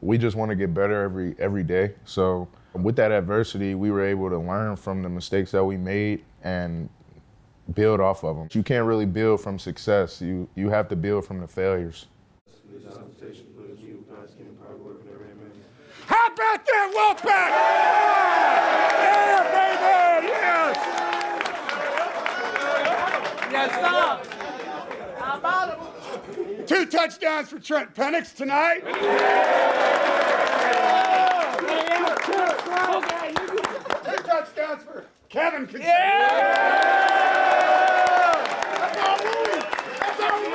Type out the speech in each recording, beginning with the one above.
we just want to get better every day. So with that adversity, we were able to learn from the mistakes that we made and build off of them. You can't really build from success. You have to build from the failures. How about that, Wolfpack? Yeah, baby, yes! Yes, sir. How about it? 2 touchdowns for Trent Penix tonight. 2 touchdowns for Kevin Kinsey. That's all we need.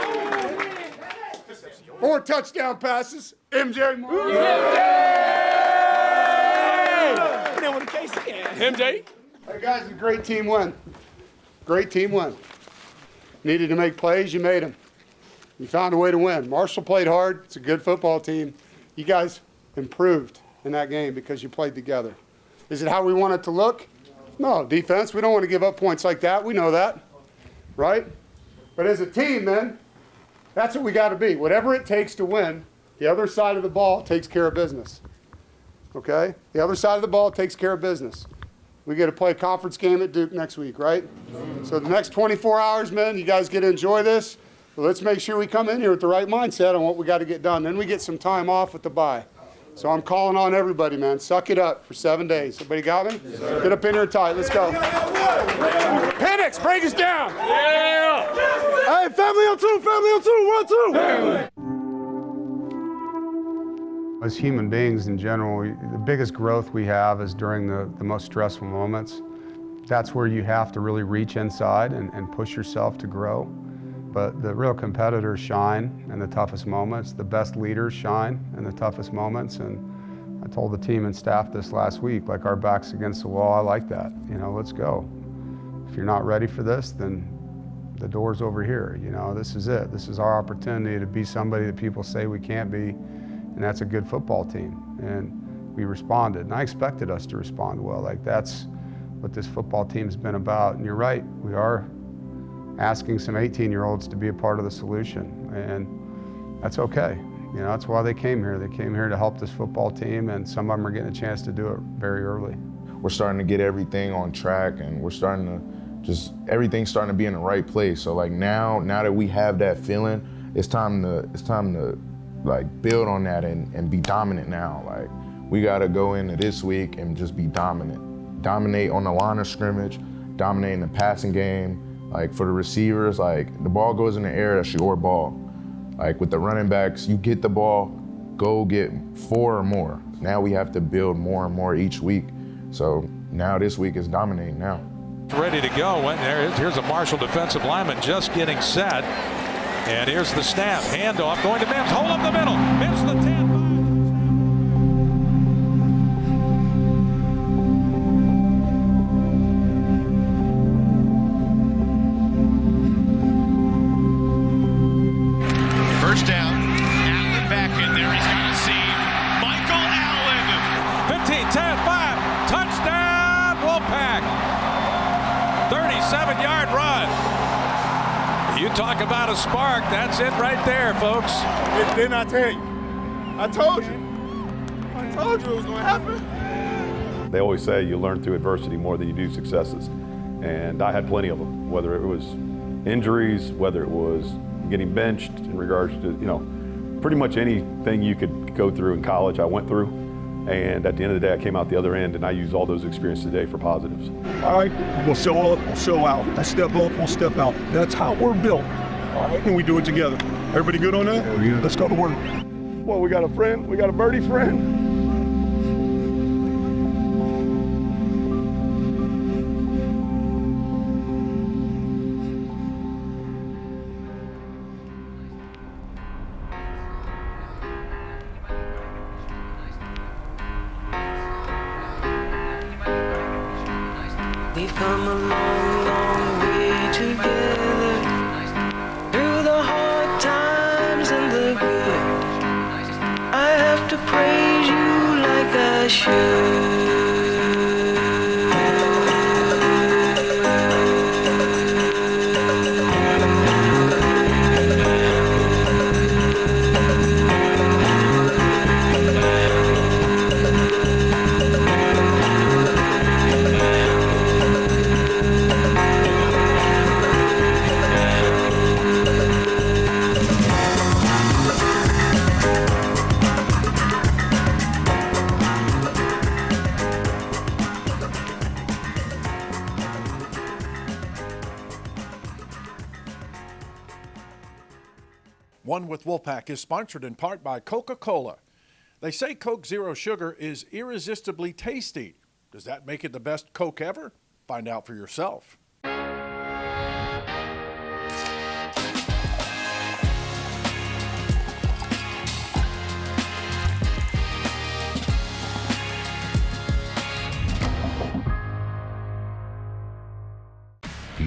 4 touchdown passes. MJ Moore. MJ. Hey guys, a great team win. Great team win. Needed to make plays, you made them. You found a way to win. Marshall played hard. It's a good football team. You guys improved in that game because you played together. Is it how we want it to look? No, defense. We don't want to give up points like that. We know that, right? But as a team, then, that's what we got to be. Whatever it takes to win, the other side of the ball takes care of business. Okay? The other side of the ball takes care of business. We get to play a conference game at Duke next week, right? So the next 24 hours, man, you guys get to enjoy this. But let's make sure we come in here with the right mindset on what we got to get done. Then we get some time off with the bye. So I'm calling on everybody, man. Suck it up for 7 days. Everybody got me? Yes, get up in here tight. Let's go. Penix, break us down. Yeah! Hey, family on 2, family on 2, 1, 2. As human beings in general, the biggest growth we have is during the most stressful moments. That's where you have to really reach inside and push yourself to grow. But the real competitors shine in the toughest moments. The best leaders shine in the toughest moments. And I told the team and staff this last week, like, our back's against the wall. I like that. You know, let's go. If you're not ready for this, then the door's over here. You know, this is it. This is our opportunity to be somebody that people say we can't be. And that's a good football team. And we responded. And I expected us to respond well. Like, that's what this football team's been about. And you're right, we are asking some 18-year-olds to be a part of the solution. And that's okay. You know, that's why they came here. They came here to help this football team, and some of them are getting a chance to do it very early. We're starting to get everything on track, and we're starting to everything's starting to be in the right place. So like now that we have that feeling, it's time to like build on that and be dominant now. Like, we gotta go into this week and just be dominant. Dominate on the line of scrimmage, dominate in the passing game. Like, for the receivers, like, the ball goes in the air, that's your ball. Like, with the running backs, you get the ball, go get 4 or more. Now we have to build more and more each week. So now this week is dominating now. Ready to go. Here's a Marshall defensive lineman just getting set. And here's the snap. Handoff going to Mims. Hold up the middle. Mims to the 10. First down. Allen back in there. He's got a seam. Michael Allen. 15, 10, 5. Touchdown, Wolfpack. 37-yard run. You talk about a spark, that's it right there, folks. Didn't I tell you? I told you. I told you it was going to happen. They always say you learn through adversity more than you do successes. And I had plenty of them, whether it was injuries, whether it was getting benched in regards to, you know, pretty much anything you could go through in college, I went through. And at the end of the day, I came out the other end, and I use all those experiences today for positives. All right, we'll show up, we'll show out. I step up, we'll step out. That's how we're built. All right, and we do it together. Everybody good on that? Yeah. Let's go to work. Well, we got a friend, we got a birdie friend. We've come a long, long way together, through the hard times and the good. I have to praise you like I should. One with Wolfpack is sponsored in part by Coca-Cola. They say Coke Zero Sugar is irresistibly tasty. Does that make it the best Coke ever? Find out for yourself.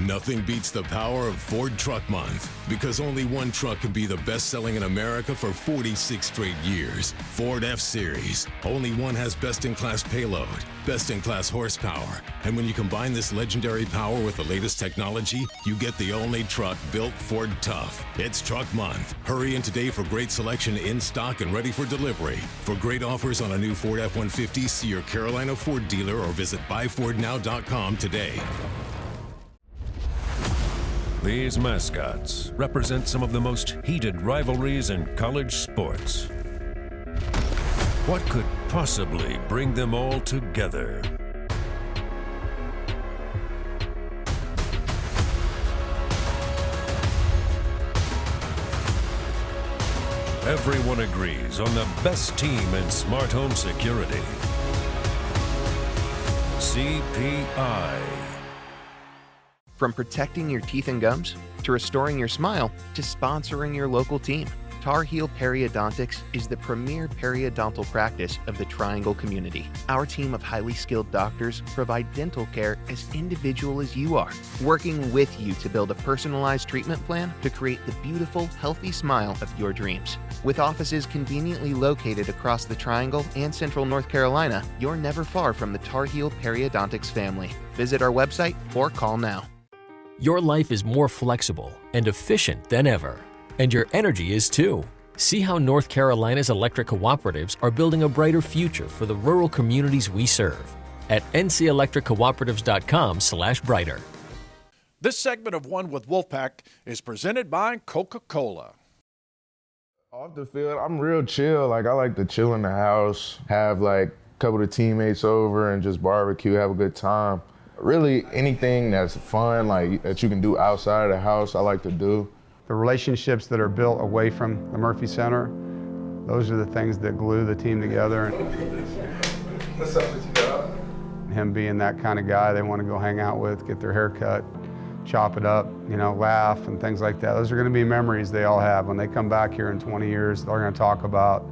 Nothing beats the power of Ford Truck Month, because only one truck can be the best-selling in America for 46 straight years. Ford F-Series. Only one has best-in-class payload, best-in-class horsepower, and when you combine this legendary power with the latest technology, you get the only truck built Ford tough. It's Truck Month. Hurry in today for great selection in stock and ready for delivery. For great offers on a new Ford F-150, see your Carolina Ford dealer or visit buyfordnow.com today. These mascots represent some of the most heated rivalries in college sports. What could possibly bring them all together? Everyone agrees on the best team in smart home security. CPI. From protecting your teeth and gums, to restoring your smile, to sponsoring your local team, Tar Heel Periodontics is the premier periodontal practice of the Triangle community. Our team of highly skilled doctors provide dental care as individual as you are, working with you to build a personalized treatment plan to create the beautiful, healthy smile of your dreams. With offices conveniently located across the Triangle and Central North Carolina, you're never far from the Tar Heel Periodontics family. Visit our website or call now. Your life is more flexible and efficient than ever, and your energy is too. See how North Carolina's electric cooperatives are building a brighter future for the rural communities we serve at ncelectriccooperatives.com/brighter. This segment of One with Wolfpack is presented by Coca-Cola. Off the field, I'm real chill. Like, I like to chill in the house, have like a couple of teammates over and just barbecue, have a good time. Really, anything that's fun, like that you can do outside of the house, I like to do. The relationships that are built away from the Murphy Center, those are the things that glue the team together. What's up with you, dog? Him being that kind of guy they want to go hang out with, get their hair cut, chop it up, laugh and things like that. Those are going to be memories they all have. When they come back here in 20 years, they're going to talk about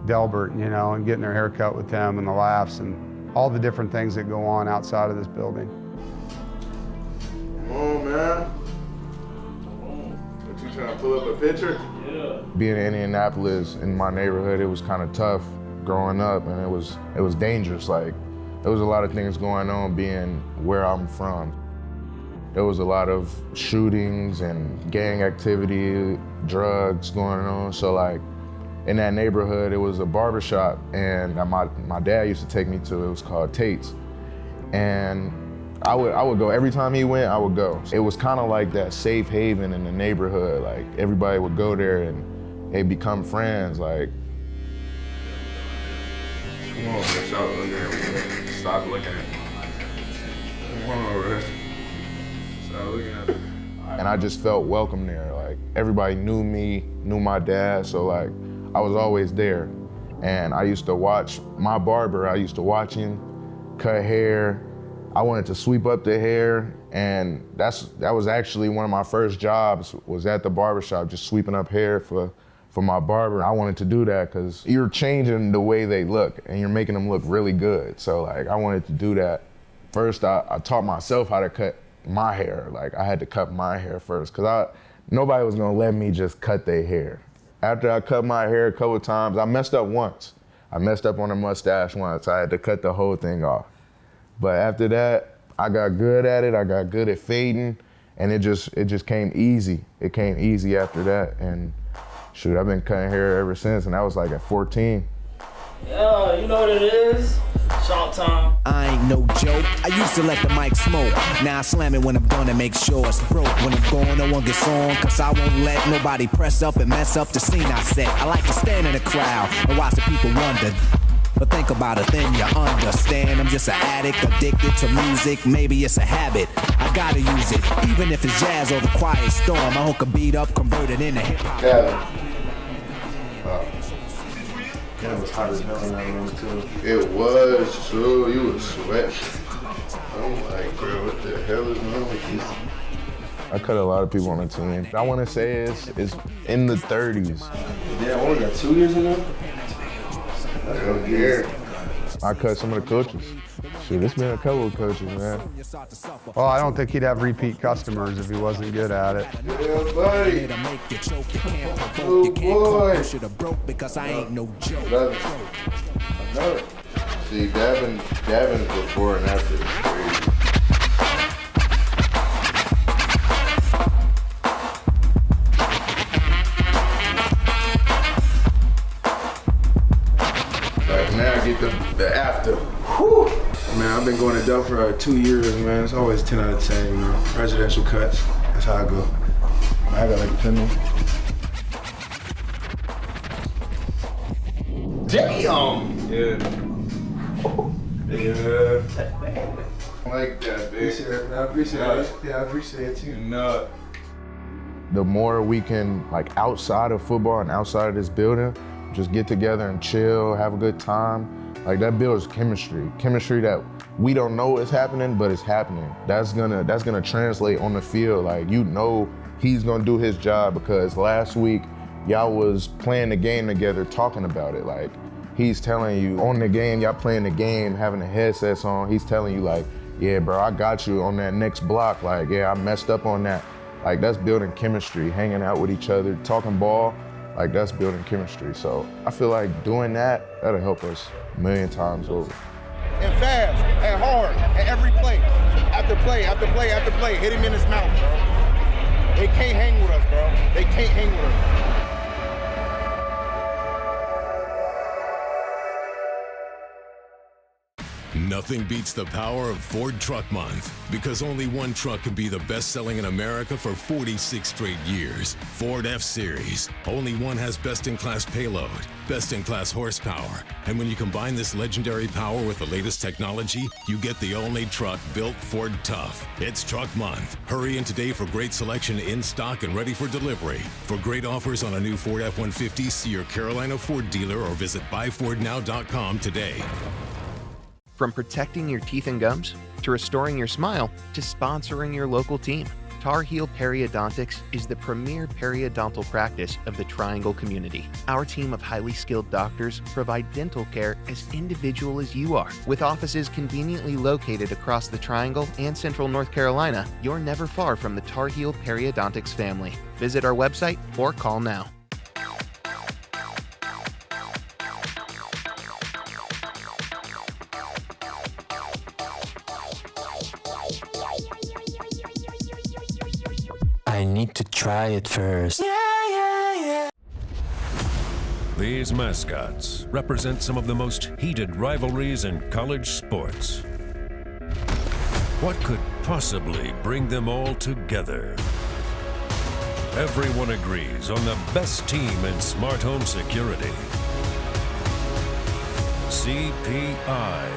Delbert, and getting their hair cut with him and the laughs and all the different things that go on outside of this building. Come on, man. What, you trying to pull up a picture? Yeah. Being in Indianapolis, in my neighborhood, it was kind of tough growing up, and it was dangerous. Like, there was a lot of things going on being where I'm from. There was a lot of shootings and gang activity, drugs going on. So like, in that neighborhood, it was a barbershop, and my dad used to take me to. It was called Tate's, and I would go every time he went. I would go. It was kind of like that safe haven in the neighborhood. Like, everybody would go there and they become friends. Like, come on, stop looking at me. Stop looking at me. Come on, Rich. Stop looking at me. And I just felt welcome there. Like, everybody knew me, knew my dad, so like, I was always there. And I used to watch my barber. I used to watch him cut hair. I wanted to sweep up the hair, and that was actually one of my first jobs, was at the barbershop, just sweeping up hair for my barber. I wanted to do that because you're changing the way they look and you're making them look really good. So like, I wanted to do that. First, I taught myself how to cut my hair. Like, I had to cut my hair first because nobody was gonna let me just cut their hair. After I cut my hair a couple of times, I messed up once. I messed up on a mustache once. I had to cut the whole thing off. But after that, I got good at it. I got good at fading, and it just came easy. It came easy after that, and shoot, I've been cutting hair ever since, and that was like at 14. Yeah, you know what it is? Short time. I ain't no joke. I used to let the mic smoke. Now I slam it when I'm done and make sure it's broke. When I'm gone, no one gets on, cause I won't let nobody press up and mess up the scene I set. I like to stand in the crowd and watch the people wonder. But think about it, then you understand. I'm just an addict, addicted to music. Maybe it's a habit, I gotta use it. Even if it's jazz or the quiet storm, I hook a beat up, convert it into hip-hop. It was hot as hell in that room too. It was too. You was sweating. I'm like, bro, what the hell is wrong with you? I cut a lot of people on the team. I want to say it's in the 30s. Yeah, only got 2 years in there? Hell yeah. I cut some of the coaches. Shit, there's been a couple of coaches, man. Well, I don't think he'd have repeat customers if he wasn't good at it. Yeah, buddy. Oh, boy. Because I ain't no joke. I know it. See, Davin's before and after is crazy. Like now I get the after. Whew. Man, I've been going to Dell for 2 years, man. It's always 10 out of 10, you know. Presidential cuts. That's how I go. I got like a pendulum. Damn! Yeah. Yeah. I like that, big. I appreciate it. Yeah, I appreciate it too. No. The more we can, like, outside of football and outside of this building, just get together and chill, have a good time. Like, that builds chemistry. Chemistry that we don't know is happening, but it's happening. That's gonna translate on the field. Like, you know he's gonna do his job because last week, y'all was playing the game together, talking about it. Like, he's telling you on the game, y'all playing the game, having the headsets on, he's telling you like, yeah, bro, I got you on that next block. Like, yeah, I messed up on that. Like, that's building chemistry, hanging out with each other, talking ball. Like, that's building chemistry. So I feel like doing that, that'll help us a million times over. And fast, and hard, and every play. After play, after play, after play, hit him in his mouth, bro. They can't hang with us, bro. They can't hang with us. Nothing beats the power of Ford Truck Month, because only one truck can be the best-selling in America for 46 straight years. Ford F-Series. Only one has best-in-class payload, best-in-class horsepower, and when you combine this legendary power with the latest technology, you get the only truck built Ford tough. It's Truck Month. Hurry in today for great selection in stock and ready for delivery. For great offers on a new Ford F-150, see your Carolina Ford dealer or visit buyfordnow.com today. From protecting your teeth and gums, to restoring your smile, to sponsoring your local team, Tar Heel Periodontics is the premier periodontal practice of the Triangle community. Our team of highly skilled doctors provide dental care as individual as you are. With offices conveniently located across the Triangle and Central North Carolina, you're never far from the Tar Heel Periodontics family. Visit our website or call now. I need to try it first. These mascots represent some of the most heated rivalries in college sports. What could possibly bring them all together? Everyone agrees on the best team in smart home security. CPI.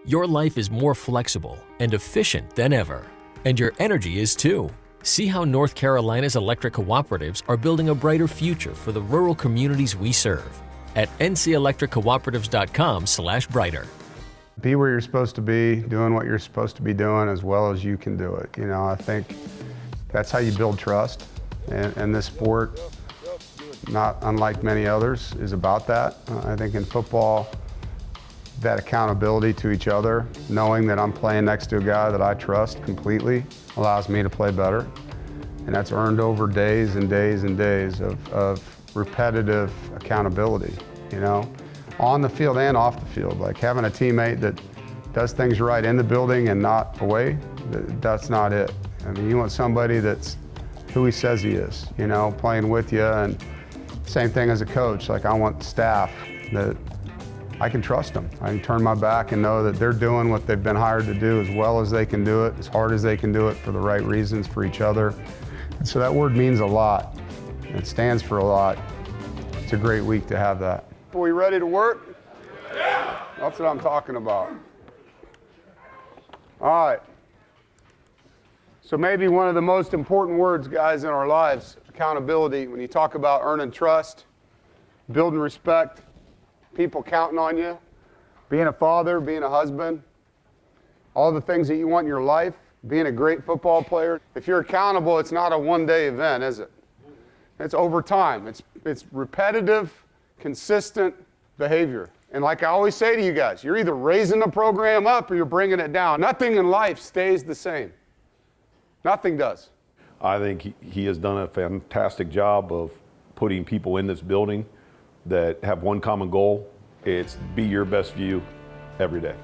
Your life is more flexible and efficient than ever, and your energy is too. See how North Carolina's electric cooperatives are building a brighter future for the rural communities we serve at ncelectriccooperatives.com/brighter. Be where you're supposed to be, doing what you're supposed to be doing as well as you can do it. You know, I think that's how you build trust. And this sport, not unlike many others, is about that. I think in football, that accountability to each other, knowing that I'm playing next to a guy that I trust completely, allows me to play better. And that's earned over days and days and days of repetitive accountability, you know, on the field and off the field. Like having a teammate that does things right in the building and not away, that's not it. I mean, you want somebody that's who he says he is, you know, playing with you. And same thing as a coach. Like, I want staff that I can trust them. I can turn my back and know that they're doing what they've been hired to do as well as they can do it, as hard as they can do it, for the right reasons for each other. And so that word means a lot. It stands for a lot. It's a great week to have that. Are we ready to work? Yeah. That's what I'm talking about. All right. So maybe one of the most important words, guys, in our lives, accountability. When you talk about earning trust, building respect, people counting on you, being a father, being a husband, all the things that you want in your life, being a great football player. If you're accountable, it's not a one-day event, is it? It's over time. It's repetitive, consistent behavior. And like I always say to you guys, you're either raising the program up or you're bringing it down. Nothing in life stays the same. Nothing does. I think he has done a fantastic job of putting people in this building that have one common goal. It's be your best you every day,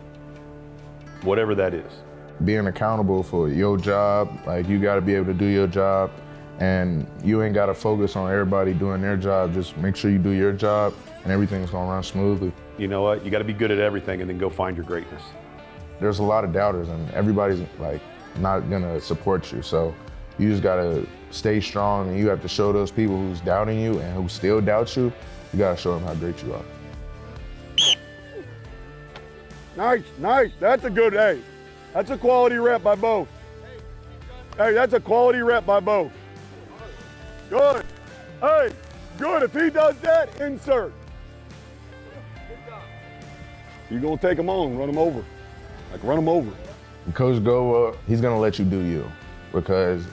whatever that is. Being accountable for your job, like you got to be able to do your job, and you ain't got to focus on everybody doing their job. Just make sure you do your job and everything's going to run smoothly. You know what? You got to be good at everything and then go find your greatness. There's a lot of doubters and everybody's like not going to support you. So you just got to stay strong, and you have to show those people who's doubting you and who still doubt you, you got to show them how great you are. Nice, nice. That's a good, hey, that's a quality rep by both. Hey, that's a quality rep by both. Good. Hey, good. If he does that, insert. You're going to take him on, run him over. Like, run him over. Coach Goa, he's going to let you do you, because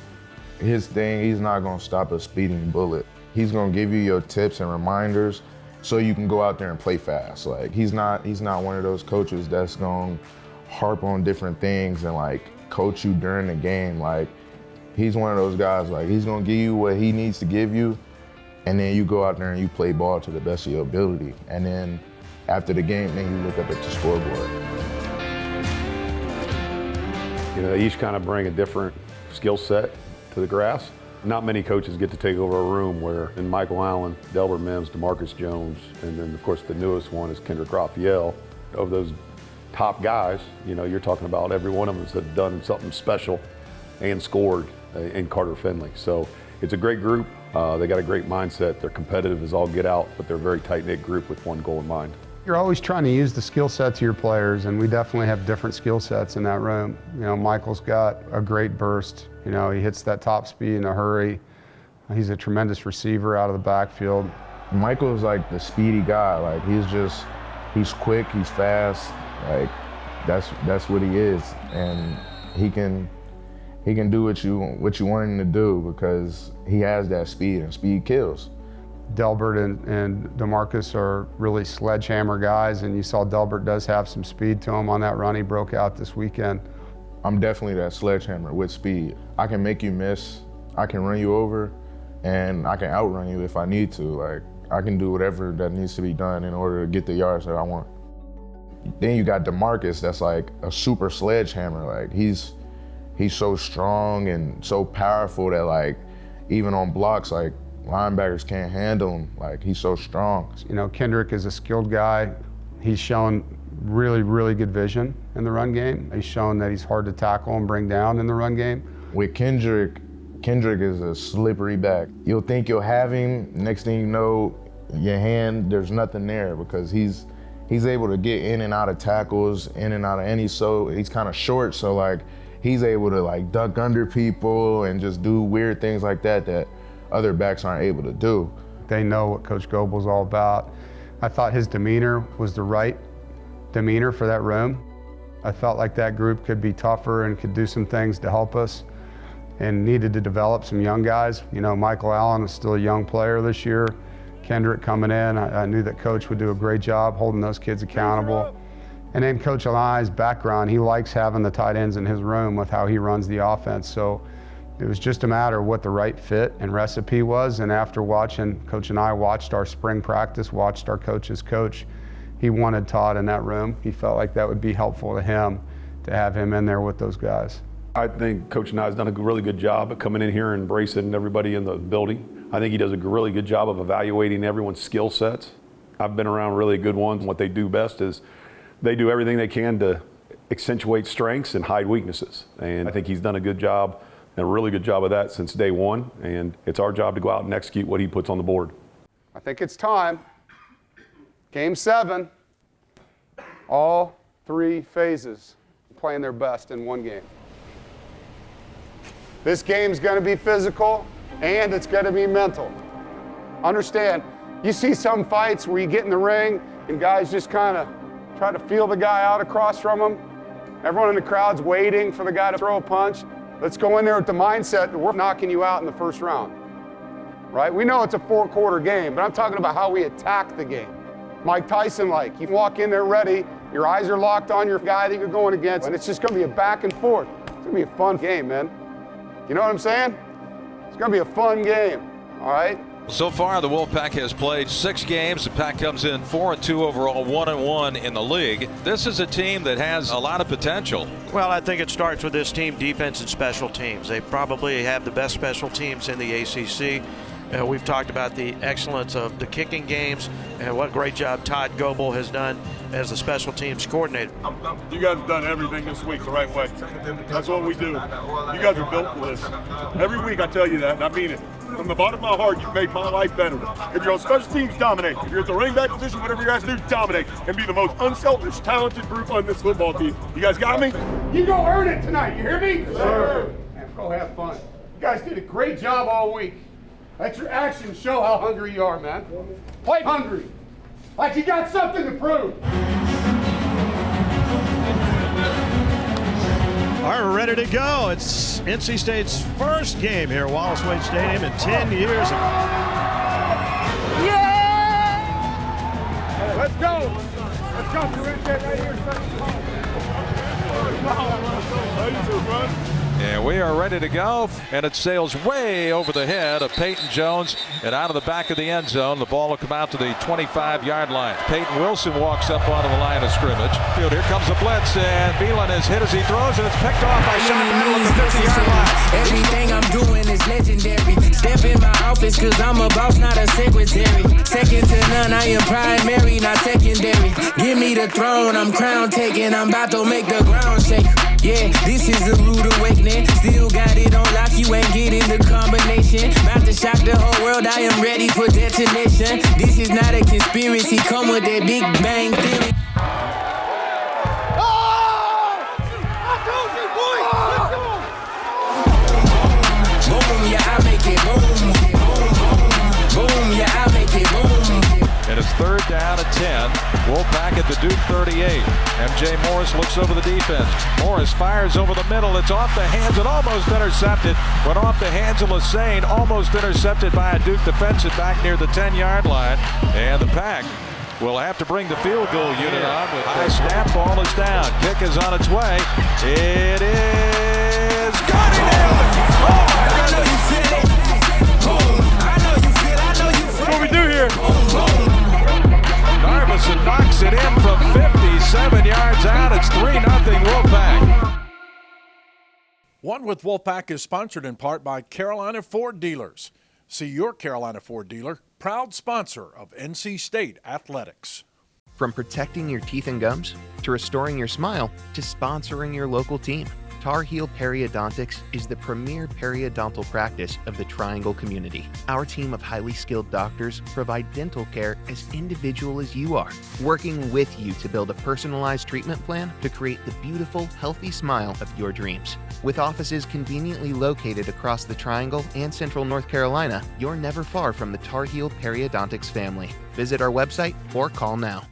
his thing, he's not going to stop a speeding bullet. He's going to give you your tips and reminders so you can go out there and play fast. Like, he's not one of those coaches that's going to harp on different things and like coach you during the game. Like, he's one of those guys, like, he's going to give you what he needs to give you, and then you go out there and you play ball to the best of your ability. And then after the game, then you look up at the scoreboard. You know, they each kind of bring a different skill set to the grass. Not many coaches get to take over a room where in Michael Allen, Delbert Mims, DeMarcus Jones, and then of course the newest one is Kendrick Raphael. Of those top guys, you know, you're talking about every one of them has done something special and scored in Carter Finley. So it's a great group. They got a great mindset. They're competitive as all get out, but they're a very tight-knit group with one goal in mind. You're always trying to use the skill sets of your players, and we definitely have different skill sets in that room. You know, Michael's got a great burst. You know, he hits that top speed in a hurry. He's a tremendous receiver out of the backfield. Michael's like the speedy guy. Like, he's quick, he's fast. Like, that's what he is, and he can do what you want him to do because he has that speed, and speed kills. Delbert and DeMarcus are really sledgehammer guys, and you saw Delbert does have some speed to him on that run he broke out this weekend. I'm definitely that sledgehammer with speed. I can make you miss, I can run you over, and I can outrun you if I need to. Like, I can do whatever that needs to be done in order to get the yards that I want. Then you got DeMarcus, that's like a super sledgehammer. Like, he's so strong and so powerful that, like, even on blocks, like, linebackers can't handle him. Like, he's so strong. You know, Kendrick is a skilled guy. He's shown really, really good vision in the run game. He's shown that he's hard to tackle and bring down in the run game. With Kendrick is a slippery back. You'll think you'll have him, next thing you know, your hand, there's nothing there, because he's able to get in and out of tackles, in and out of any, so he's kind of short, so like he's able to like duck under people and just do weird things like that other backs aren't able to do. They know what Coach Goebel's all about. I thought his demeanor was the right demeanor for that room. I felt like that group could be tougher and could do some things to help us, and needed to develop some young guys. You know, Michael Allen is still a young player this year. Kendrick coming in, I knew that Coach would do a great job holding those kids accountable. And then Coach Eli's background, he likes having the tight ends in his room with how he runs the offense. So it was just a matter of what the right fit and recipe was. And after watching, Coach and I watched our spring practice, watched our coaches coach, he wanted Todd in that room. He felt like that would be helpful to him to have him in there with those guys. I think Coach and I has done a really good job of coming in here and embracing everybody in the building. I think he does a really good job of evaluating everyone's skill sets. I've been around really good ones. What they do best is they do everything they can to accentuate strengths and hide weaknesses. And I think he's done a good job, a really good job of that since day one. And it's our job to go out and execute what he puts on the board. I think it's time. Game 7, all 3 phases playing their best in one game. This game's going to be physical and it's going to be mental. Understand, you see some fights where you get in the ring and guys just kind of try to feel the guy out across from them. Everyone in the crowd's waiting for the guy to throw a punch. Let's go in there with the mindset that we're knocking you out in the first round, right? We know it's a 4-quarter game, but I'm talking about how we attack the game. Mike Tyson-like, you walk in there ready, your eyes are locked on your guy that you're going against, and it's just going to be a back and forth. It's going to be a fun game, man. You know what I'm saying? It's going to be a fun game, all right? So far, the Wolfpack has played 6 games. The Pack comes in 4-2 overall, 1-1 in the league. This is a team that has a lot of potential. Well, I think it starts with this team, defense and special teams. They probably have the best special teams in the ACC. We've talked about the excellence of the kicking games and what great job Todd Goebel has done as the special teams coordinator. You guys have done everything this week the right way. That's what we do. You guys are built for this. Every week I tell you that, and I mean it. From the bottom of my heart, you've made my life better. If you're on special teams, dominate. If you're at the running back position, whatever you guys do, dominate. And be the most unselfish, talented group on this football team. You guys got me? You go earn it tonight, you hear me? Sure. Man, go have fun. You guys did a great job all week. Let your actions show how hungry you are, man. Play hungry. Like you got something to prove. All right, we're ready to go. It's NC State's first game here at Wallace Wade Stadium in 10 years. Yeah! Let's go. Let's go. We're right here. How you doing, bro? And we are ready to go, and it sails way over the head of Peyton Jones and out of the back of the end zone. The ball will come out to the 25-yard line. Peyton Wilson walks up onto the line of scrimmage. Here comes the blitz, and Beelan is hit as he throws, and it's picked off by Sean Battle at the 50-yard line. Everything I'm doing is legendary. Step in my office cause I'm a boss, not a secretary. Second to none, I am primary, not secondary. Give me the throne, I'm crown taking. I'm about to make the ground shake. Yeah, this is a rude awakening. Still got it on lock, you ain't getting the combination. About to shock the whole world, I am ready for detonation. This is not a conspiracy, come with that Big Bang Theory. Boom, yeah, I make it boom. Boom, yeah, I make it boom. And it's 3rd down and 10. Wolfpack at the Duke 38. MJ Morris looks over the defense. Morris fires over the middle. It's off the hands and almost intercepted. Went off the hands of Lassane. Almost intercepted by a Duke defensive back near the 10-yard line. And the Pack will have to bring the field goal unit on. With high snap, ball is down. Kick is on its way. It is got it in. Oh, I know you feel it. Boom. I know you feel it. I know you feel it. What we do here? Narveson knocks it in from 57 yards out. It's 3-0 Wolfpack. One with Wolfpack is sponsored in part by Carolina Ford Dealers. See your Carolina Ford dealer, proud sponsor of NC State Athletics. From protecting your teeth and gums, to restoring your smile, to sponsoring your local team, Tar Heel Periodontics is the premier periodontal practice of the Triangle community. Our team of highly skilled doctors provide dental care as individual as you are, working with you to build a personalized treatment plan to create the beautiful, healthy smile of your dreams. With offices conveniently located across the Triangle and Central North Carolina, you're never far from the Tar Heel Periodontics family. Visit our website or call now.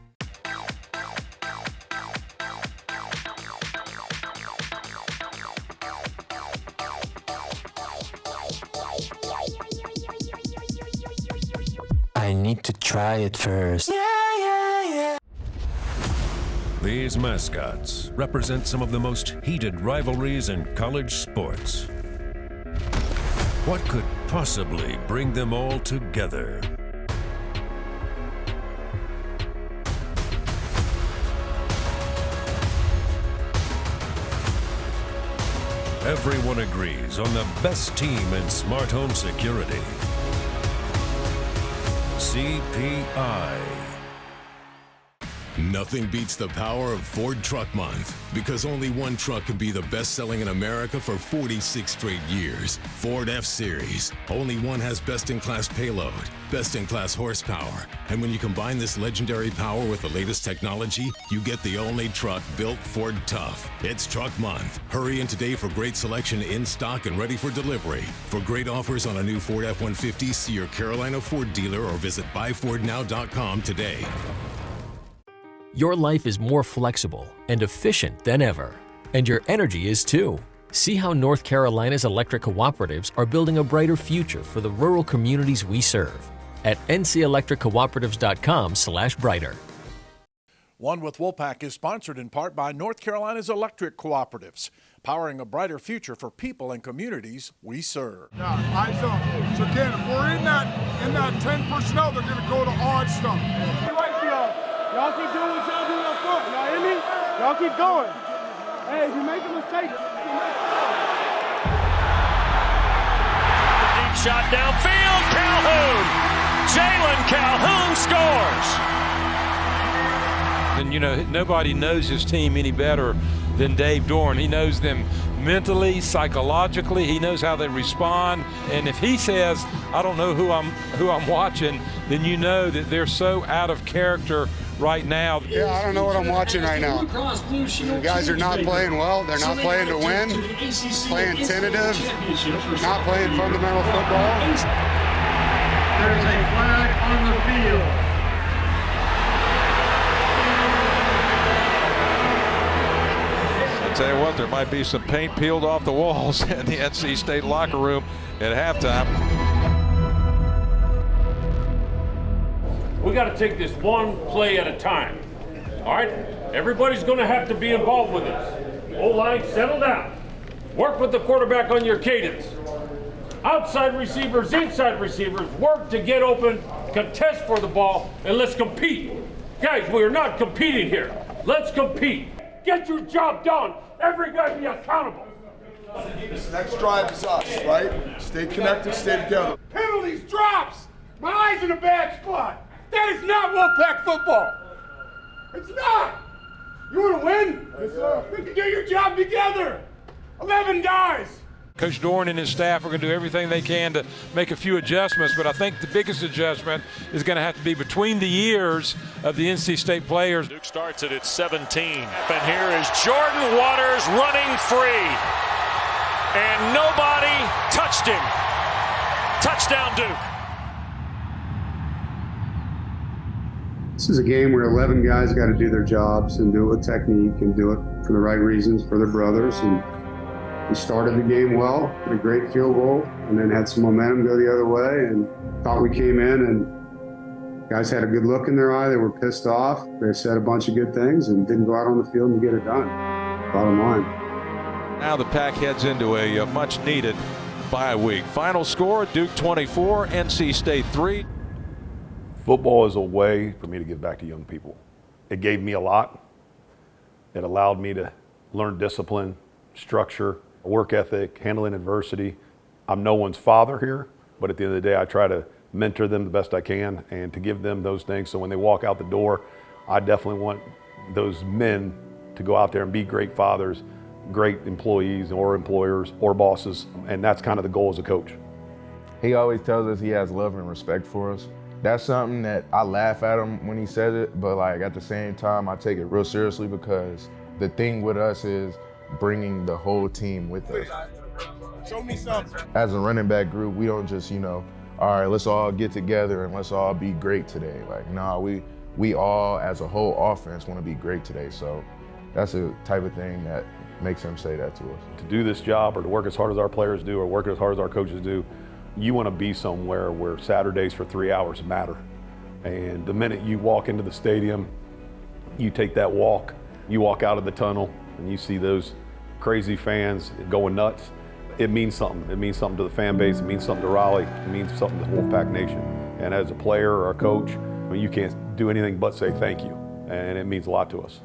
I need to try it first. These mascots represent some of the most heated rivalries in college sports. What could possibly bring them all together? Everyone agrees on the best team in smart home security. CPI. Nothing beats the power of Ford Truck Month, because only one truck can be the best-selling in America for 46 straight years. Ford F-Series. Only one has best-in-class payload, best-in-class horsepower. And when you combine this legendary power with the latest technology, you get the only truck built Ford tough. It's Truck Month. Hurry in today for great selection in stock and ready for delivery. For great offers on a new Ford F-150, see your Carolina Ford dealer or visit buyfordnow.com today. Your life is more flexible and efficient than ever, and your energy is too. See how North Carolina's electric cooperatives are building a brighter future for the rural communities we serve at ncelectriccooperatives.com/brighter. One with Wolfpack is sponsored in part by North Carolina's electric cooperatives, powering a brighter future for people and communities we serve. Now, eyes up. So again, if we're in that 10 personnel, they're going to go to odd stuff. Y'all keep doing what y'all do up front. Y'all hear me? Y'all keep going. Hey, if you make a mistake, Deep shot downfield. Calhoun. Jalen Calhoun scores. And you know, nobody knows his team any better than Dave Dorn. He knows them mentally, psychologically. He knows how they respond. And if he says, "I don't know who I'm watching," then you know that they're so out of character right now. Yeah, I don't know what I'm watching right now. The guys are not playing well. They're not playing to win. Playing tentative. Not playing fundamental football. There's a flag on the field. Tell you what, there might be some paint peeled off the walls in the NC State locker room at halftime. We got to take this one play at a time. All right? Everybody's going to have to be involved with this. O-line, settle down. Work with the quarterback on your cadence. Outside receivers, inside receivers, work to get open, contest for the ball, and let's compete. Guys, we are not competing here. Let's compete. Get your job done. Every guy be accountable. this next drive is us, right? Stay connected, stay together. Penalties, drops. My eyes in a bad spot. That is not Wolfpack football. It's not. You want to win? Yes, sir. We can do your job together. 11 guys. Coach Dorn and his staff are going to do everything they can to make a few adjustments, but I think the biggest adjustment is going to have to be between the ears of the NC State players. Duke starts it at 17. And here is Jordan Waters running free. And nobody touched him. Touchdown, Duke. This is a game where 11 guys got to do their jobs and do it with technique and do it for the right reasons for their brothers. And we started the game well, had a great field goal, and then had some momentum go the other way, and thought we came in and guys had a good look in their eye. They were pissed off. They said a bunch of good things and didn't go out on the field and get it done. Bottom line. Now the Pack heads into a much needed bye week. Final score, Duke 24, NC State 3. Football is a way for me to give back to young people. It gave me a lot. It allowed me to learn discipline, structure, work ethic, handling adversity. I'm no one's father here, but at the end of the day, I try to mentor them the best I can and to give them those things. So when they walk out the door, I definitely want those men to go out there and be great fathers, great employees or employers or bosses. And that's kind of the goal as a coach. He always tells us he has love and respect for us. That's something that I laugh at him when he says it, but like at the same time, I take it real seriously because the thing with us is bringing the whole team with us. Show me something. As a running back group, we don't just, all right, let's all get together and let's all be great today. Like, no, we all as a whole offense want to be great today. So that's a type of thing that makes him say that to us. To do this job or to work as hard as our players do or work as hard as our coaches do, you want to be somewhere where Saturdays for 3 hours matter. And the minute you walk into the stadium, you take that walk, you walk out of the tunnel, and you see those crazy fans going nuts, it means something. It means something to the fan base. It means something to Raleigh. It means something to Wolfpack Nation. And as a player or a coach, you can't do anything but say thank you. And it means a lot to us.